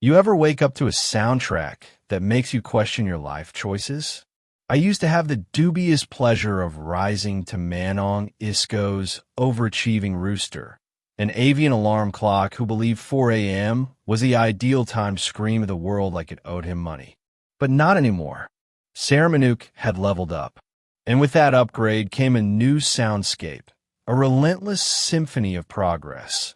You ever wake up to a soundtrack that makes you question your life choices? I used to have the dubious pleasure of rising to Manong Isco's overachieving rooster, an avian alarm clock who believed 4 a.m. was the ideal time to scream at the world like it owed him money. But not anymore. Sarimanook had leveled up, and with that upgrade came a new soundscape, a relentless symphony of progress.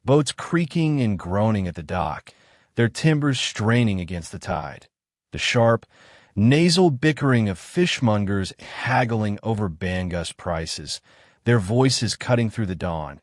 Boats creaking and groaning at the dock, their timbers straining against the tide. The sharp, nasal bickering of fishmongers haggling over bangus prices, their voices cutting through the dawn,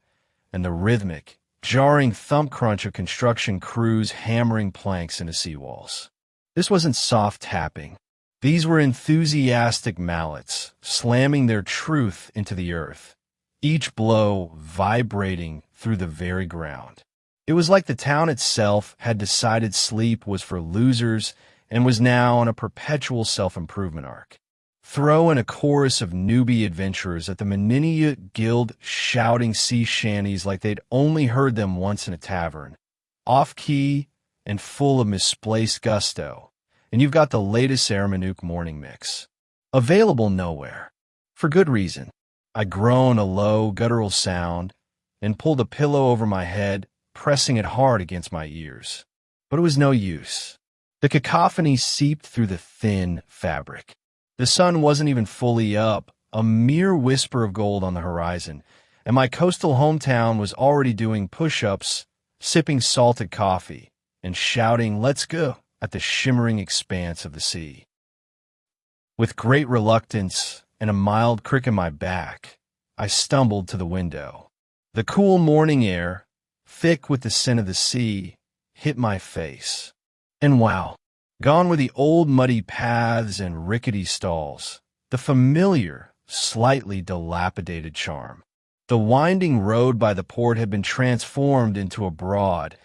and the rhythmic, jarring thump crunch of construction crews hammering planks into seawalls. This wasn't soft tapping. These were enthusiastic mallets, slamming their truth into the earth, each blow vibrating through the very ground. It was like the town itself had decided sleep was for losers and was now on a perpetual self-improvement arc. Throw in a chorus of newbie adventurers at the Meniniut Guild shouting sea shanties like they'd only heard them once in a tavern, off-key and full of misplaced gusto, and you've got the latest Sarimanook morning mix. Available nowhere. For good reason. I groan a low, guttural sound and pulled a pillow over my head, pressing it hard against my ears. But it was no use. The cacophony seeped through the thin fabric. The sun wasn't even fully up, a mere whisper of gold on the horizon, and my coastal hometown was already doing push-ups, sipping salted coffee, and shouting, "Let's go," at the shimmering expanse of the sea. With great reluctance and a mild crick in my back, I stumbled to the window. The cool morning air, thick with the scent of the sea, hit my face. And wow, gone were the old muddy paths and rickety stalls, the familiar, slightly dilapidated charm. The winding road by the port had been transformed into a broad,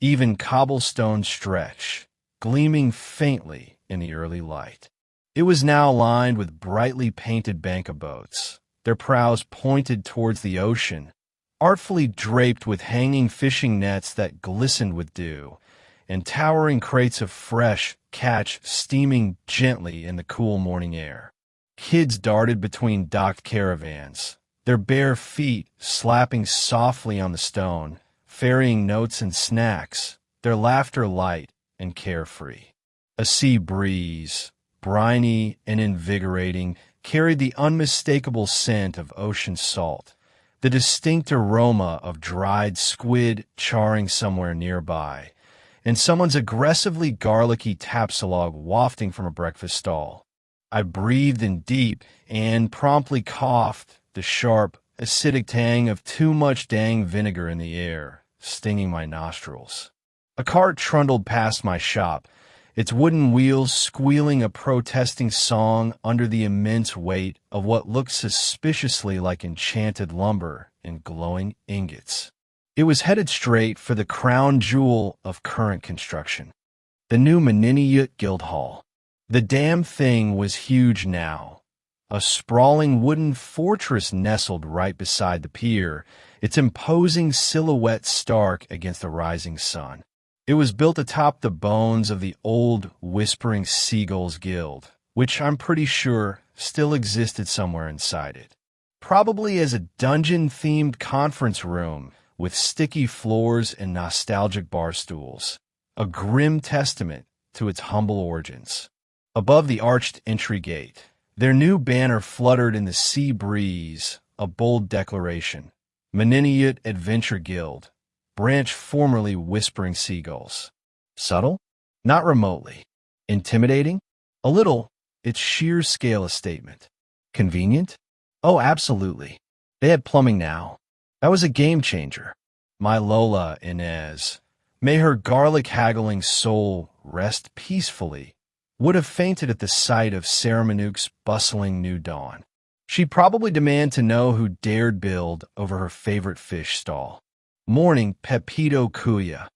even cobblestone stretch, gleaming faintly in the early light. It was now lined with brightly painted bank of boats, their prows pointed towards the ocean, artfully draped with hanging fishing nets that glistened with dew, and towering crates of fresh catch steaming gently in the cool morning air. Kids darted between docked caravans, their bare feet slapping softly on the stone, ferrying notes and snacks, their laughter light and carefree. A sea breeze, briny and invigorating, carried the unmistakable scent of ocean salt, the distinct aroma of dried squid charring somewhere nearby, and someone's aggressively garlicky tapsalog wafting from a breakfast stall. I breathed in deep and promptly coughed, the sharp, acidic tang of too much dang vinegar in the air, stinging my nostrils. A cart trundled past my shop, its wooden wheels squealing a protesting song under the immense weight of what looked suspiciously like enchanted lumber and glowing ingots. It was headed straight for the crown jewel of current construction, the new Meniniut Guild Hall. The damn thing was huge now, a sprawling wooden fortress nestled right beside the pier, its imposing silhouette stark against the rising sun. It was built atop the bones of the old Whispering Seagulls Guild, which I'm pretty sure still existed somewhere inside it. Probably as a dungeon-themed conference room with sticky floors and nostalgic bar stools, a grim testament to its humble origins. Above the arched entry gate, their new banner fluttered in the sea breeze, a bold declaration: Meniniut Adventure Guild, branch formerly Whispering Seagulls. Subtle? Not remotely. Intimidating? A little. Its sheer scale a statement. Convenient? Oh, absolutely. They had plumbing now. That was a game changer. My Lola Inez, may her garlic-haggling soul rest peacefully, would have fainted at the sight of Sarimanook's bustling new dawn. She'd probably demand to know who dared build over her favorite fish stall. Morning Pepito Kuya.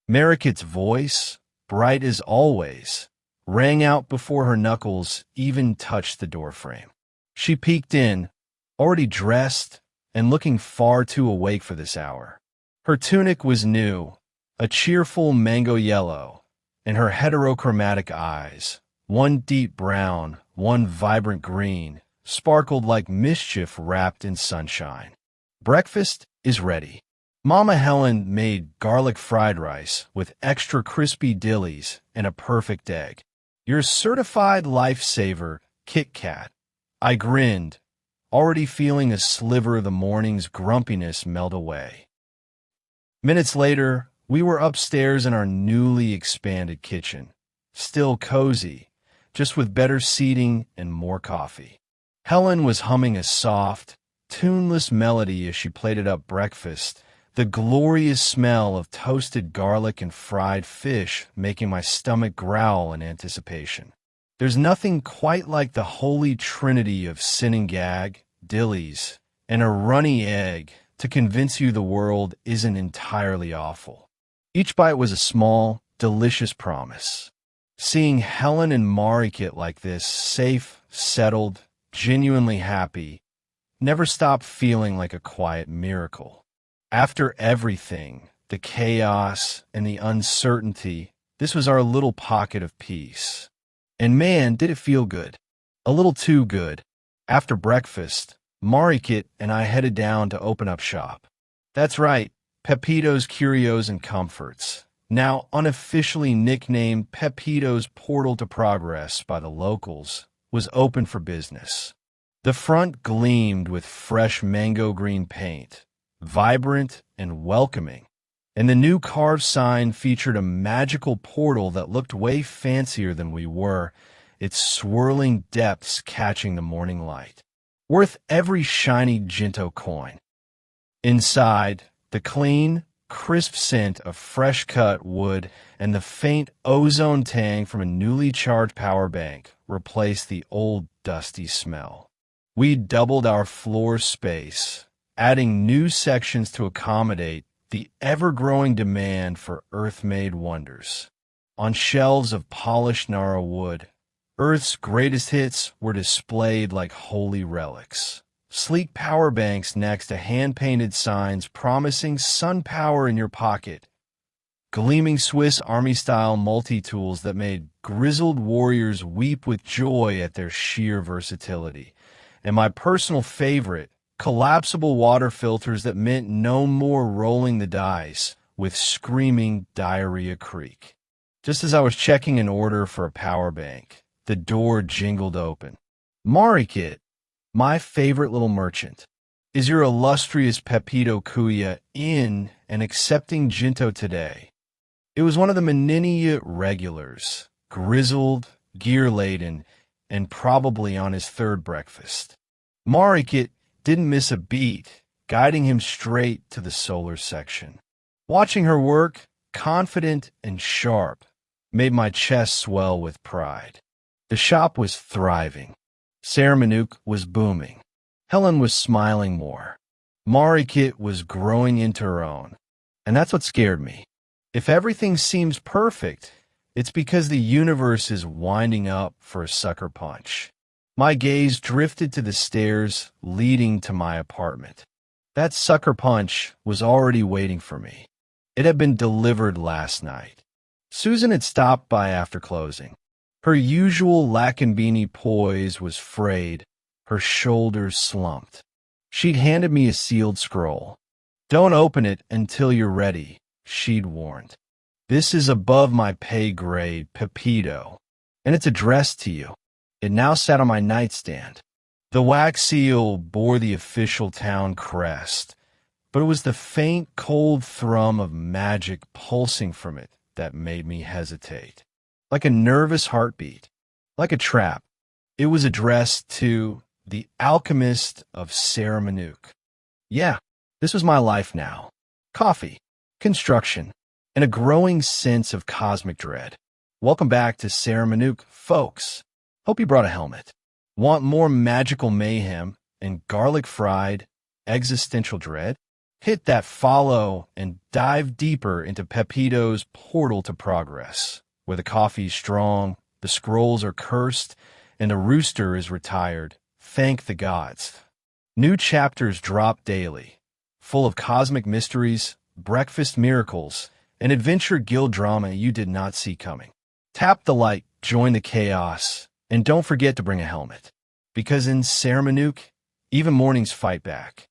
Marikit's voice, bright as always, rang out before her knuckles even touched the doorframe. She peeked in, already dressed and looking far too awake for this hour. Her tunic was new, a cheerful mango yellow, and her heterochromatic eyes, one deep brown, one vibrant green, sparkled like mischief wrapped in sunshine. Breakfast is ready. Mama Helen made garlic fried rice with extra crispy dillies and a perfect egg. Your certified lifesaver, Kit Kat. I grinned, already feeling a sliver of the morning's grumpiness melt away. Minutes later, we were upstairs in our newly expanded kitchen, still cozy, just with better seating and more coffee. Helen was humming a soft, tuneless melody as she plated up breakfast, the glorious smell of toasted garlic and fried fish making my stomach growl in anticipation. There's nothing quite like the holy trinity of sin and gag, dillies, and a runny egg to convince you the world isn't entirely awful. Each bite was a small, delicious promise. Seeing Helen and Marikit like this, safe, settled, genuinely happy, never stopped feeling like a quiet miracle. After everything, the chaos and the uncertainty, this was our little pocket of peace. And man, did it feel good. A little too good. After breakfast, Marikit and I headed down to open up shop. That's right, Pepito's Curios and Comforts, now unofficially nicknamed Pepito's Portal to Progress by the locals, was open for business. The front gleamed with fresh mango green paint, vibrant and welcoming, and the new carved sign featured a magical portal that looked way fancier than we were, its swirling depths catching the morning light. Worth every shiny Jinto coin. Inside, the clean, crisp scent of fresh-cut wood and the faint ozone tang from a newly charged power bank replaced the old dusty smell. We doubled our floor space, adding new sections to accommodate the ever-growing demand for Earth-made wonders. On shelves of polished Nara wood, Earth's greatest hits were displayed like holy relics. Sleek power banks next to hand-painted signs promising sun power in your pocket. Gleaming Swiss Army-style multi-tools that made grizzled warriors weep with joy at their sheer versatility. And my personal favorite, collapsible water filters that meant no more rolling the dice with screaming Diarrhea Creek. Just as I was checking an order for a power bank, the door jingled open. Marikit, my favorite little merchant, is your illustrious Pepito Kuya in and accepting Jinto today? It was one of the Meniniya regulars, grizzled, gear-laden, and probably on his third breakfast. Marikit didn't miss a beat, guiding him straight to the solar section. Watching her work, confident and sharp, made my chest swell with pride. The shop was thriving. Sarimanook was booming. Helen was smiling more. Marikit was growing into her own. And that's what scared me. If everything seems perfect, it's because the universe is winding up for a sucker punch. My gaze drifted to the stairs leading to my apartment. That sucker punch was already waiting for me. It had been delivered last night. Susan had stopped by after closing. Her usual Lacambini poise was frayed, her shoulders slumped. She'd handed me a sealed scroll. "Don't open it until you're ready," she'd warned. "This is above my pay grade, Pepito, and it's addressed to you." It now sat on my nightstand. The wax seal bore the official town crest, but it was the faint, cold thrum of magic pulsing from it that made me hesitate. Like a nervous heartbeat, like a trap. It was addressed to the alchemist of Sarimanook. Yeah, this was my life now. Coffee, construction, and a growing sense of cosmic dread. Welcome back to Sarimanook, folks. Hope you brought a helmet. Want more magical mayhem and garlic-fried existential dread? Hit that follow and dive deeper into Pepito's Portal to Progress, where the coffee's strong, the scrolls are cursed, and the rooster is retired. Thank the gods. New chapters drop daily, full of cosmic mysteries, breakfast miracles, and adventure guild drama you did not see coming. Tap the light, join the chaos, and don't forget to bring a helmet. Because in Sarimanook, even mornings fight back.